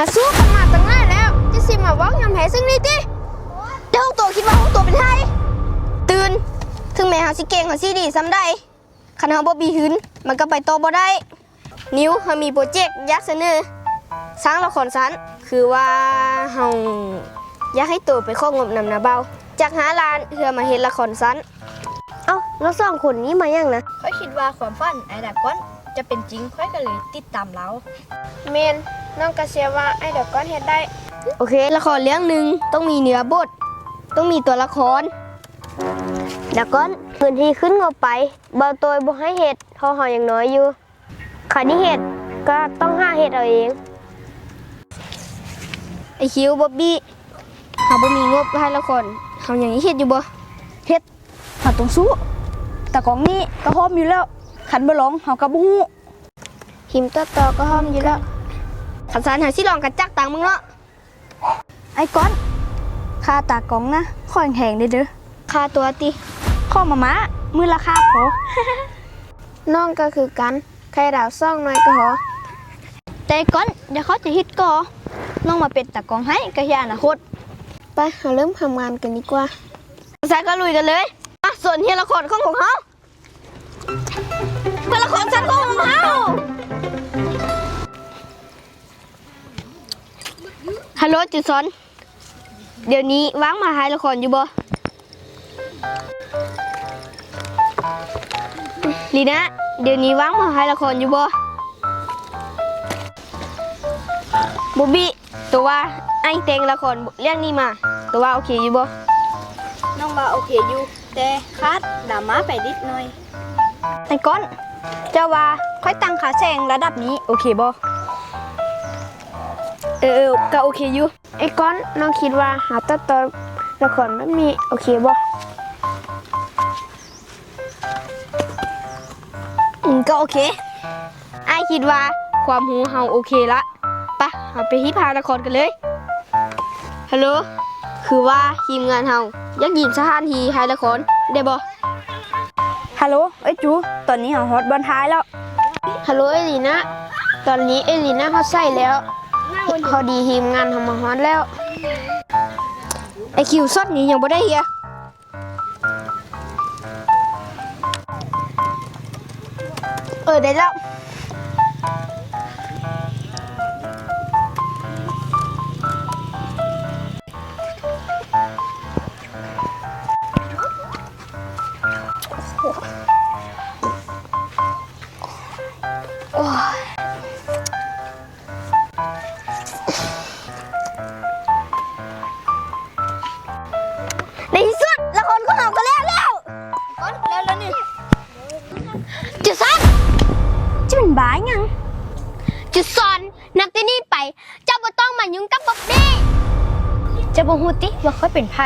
หาสู้กันมาตั้งนานแล้วจะสิมาว้าวยำแห่ซึ่งนี่ติเจ้าตัวคิดว่าของตัวเป็นไทยตื่นถึงแม้หาสิเก่งหาสิดีซ้ำได้คันเฮาบ่มีหืนมันก็ไปโตบ่ได้นิ้วเฮามีโปรเจกต์อยากเสนอสร้างละครสั้นคือว่าเฮาอยากให้ตัวไปข้องบนำนาเบาจากหาล้านเพื่อมาเฮ็ดละครสั้นเอ้าแล้วสองคนนี้มายังนะค่อยคิดว่าความฝันไอ้ดาก้อนจะเป็นจริงค่อยก็เลยติดตามเราเมนน้องก็เชื่อว่าไอ้ดอกก้อนเฮ็ดได้โอเคละครเรื่องหนึ่งต้องมีเนื้อบทต้องมีตัวละครดอกก้อนพื้นที่ขึ้นงบไปเบาตัวบ่ให้เฮ็ดเพราะเฮายังน้อยอยู่ขานี่เฮ็ดก็ต้องหาเฮ็ดเอาเองไอคิวบ๊อบบี้เฮาบ่มีงบให้ละครเฮายังเฮ็ดอยู่บ่เฮ็ดเฮาต้องสู้แต่ของนี้ก็พร้อมอยู่แล้วขันบ่ลองเฮาก็บ่ฮู้หิมต่อก็พร้อมอยู่แล้วขันสารหาสิลองกระจักตังมึงเนาะไอ้ก้อนค่าตากล้องนะค่อยแพงเด้อค่าตัวติข้อมามื้อราคาพอ น้องก็คือกันใครดาวซ่องน้อยก็พอแต่ก้อนเดี๋ยวเขาจะฮิตก็น้องมาเป็นตากล้องให้ก็ยาอนาคตไปเราเริ่มทำงานกันดีกว่าสายก็ลุยกันเลยส่วนเฮียละครของเขาเป็นละครชั้นของเขาฮัลโหลจุดสอนเดี๋ยวนี้ว่างมาถ่ายละครอยู่บ่ลีนะเดี๋ยวนี้ว่างมาถ่ายละครอยู่บ่บ๊อบบี้ตัวว่าไอ้เต็งละครเรื่องนี้มาตัวว่าโอเคอยู่บ่น้องว่าโอเคอยู่แต่คาดดราม่าไปนิดหน่อยไอ้ก้อนเจ้าว่าค่อยตั้งขาแซงระดับนี้โอเคบ่ก็โอเคอยู่ไอ้ก้อนน้องคิดว่าหาตัดต่อละครแบบนี้โอเคบ่ก็โอเคไอ้คิดว่าความหูเฮาโอเคละปะเอาไปที่พาละครกันเลยฮัลโหลคือว่าทีมงานเฮาอยากยืมสถานที่ถ่ายละครได้บ่ฮัลโหลไอ้จูตอนนี้เฮาฮอตบอลท้ายแล้วฮัลโหลเอลีนะตอนนี้เอลีนะเขาใส่แล้วพอดีทีมงานทำมาฮอตแล้วไอคิวซอดนี้ยังบ่ได้เฮียได้แล้วในที่สุดละครก็หอมกันแล้วนี่จุดซ่อนจะเป็นบ้ายังจุดซ่อนนับที่นี่ไปเจ้าบ่ต้องมายุ่งกับบ๊อบบี้จะบ่ฮู้ติว่าค่อยเป็นไผ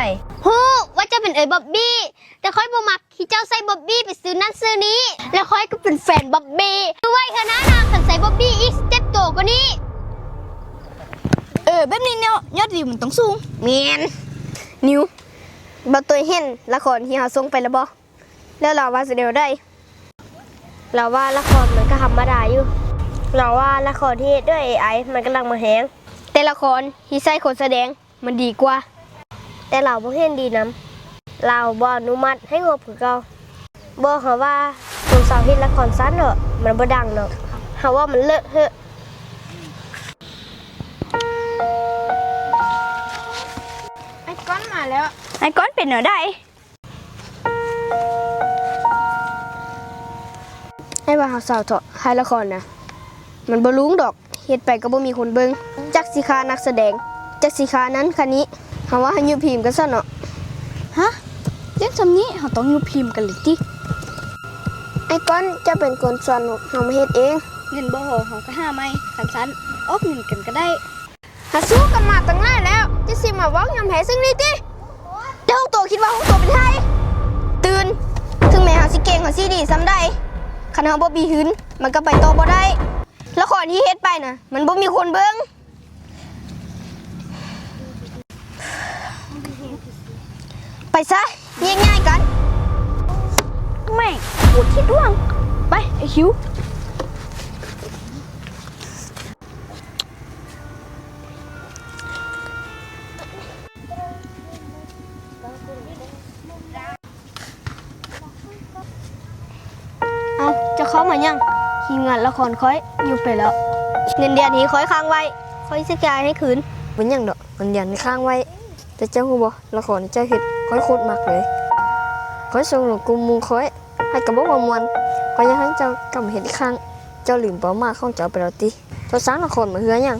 ฮู้ว่าจะเป็นบ๊อบบี้แต่ค่อยบ่มักที่เจ้าใส่บ๊อบบี้ไปซื้อนั่นซื้อนี้แล้วค่อยก็เป็นแฟนบ๊อบบี้ด้วยคณะนาคันใส่บ๊อบบี้อีกสเต็ปโตกว่านี้แบบนี้เนี่ยยอดวิวมันต้องสูงแม่นนิวบ่ตัวเห็นละครที่เฮาส่งไปแล้วบ่แล้วเราว่าสิเดียวได้เราว่าละครมันก็ธรรมดาอยู่เราว่าละครที่ด้วย AI มันกำลังมาแฮงแต่ละครที่ใช้คนแสดงมันดีกว่าแต่เราบ่เห็นดีนำเราบ่อนุมัติให้งบคือเก่าบ่เฮาว่าคนสาวเฮ็ดละครสั้นเนาะมันบ่ดังเนาะเฮาว่ามันเลอะเทอะไอ้ก้อนมาแล้วไอ้ก้อนเป็นเหรอได้ให้ว่าเฮาสาวเถาะถ่ายละครนะมันบ่ลุ้งดอกเฮ็ดไปก็บ่มีคนเบิ่งจักสิค่านักแสดงจักสิค่านั้นคันนี้เฮาว่าให้อยู่พิมพ์กันซะเนาะฮะเรื่องซำนี้เฮาต้องอยู่พิมพ์กันเลยติไอ้ก้อนจะเป็นคนสอนเฮามาเฮ็ดเองเงินบ่พอเฮาก็หาใหม่คันซันออกเงินกันก็ได้หาสู้กันมาตั้งนานแล้วจะสิมาว้าวยำแห่ซึ่งนี่ติเจ้าตัวคิดว่าของตัวเป็นไทยตื่นถึงแม้เฮาสิเก่งเฮาสิดีซ้ำได้คันเฮาบ่มีหืนมันก็ไปโตบ่ได้ละครที่เฮ็ดไปน่ะมันบ่มีคนเบิ่งไปซะง่ายๆกันแม่ปวดที่ดวงไปไอ้คิว ทีมงานละครค่อยอยู่ไปแล้วเงินเดือนนี้ค่อยค้างไว้ค่อยสิจ่ายให้คืน เป็นอย่างดอกมันยันค้างไว้ แต่เจ้าฮู้บ่ละครเจ้าเฮ็ดค่อยโคตรมากเลยค่อยส่งหลวงกุมมุงค่อยให้กระบอกว่ามวนก็ยังให้เจ้ากำเฮ็ดอีกครั้งเจ้าลืมเป้าหมายของเจ้าไปแล้วติเจ้าสร้างละครมาเฮือหยัง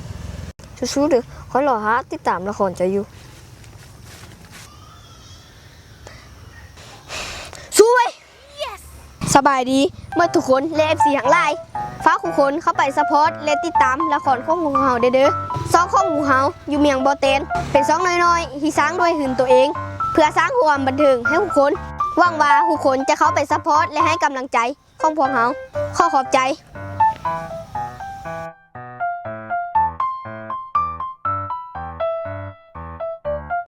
สู้ๆเด้อค่อยรอหาติดตามละครเจ้าอยู่ สู้ไว้สบายดีเมื่อทุกคนและ FC ทั้งหลายฝากทุกคนเข้าไปซัพพอร์ตและติดตามละครของหมู่เฮาเด้อซองของหมู่เฮาอยู่เมียงบ่อเตนเป็นซองน้อยๆที่สร้างด้วยหืนตัวเอง เพื่อสร้างความบันเทิงให้ทุกคนหวังว่าทุกคนจะเข้าไปซัพพอร์ตและให้กำลังใจของพวกเฮาขอขอบใจ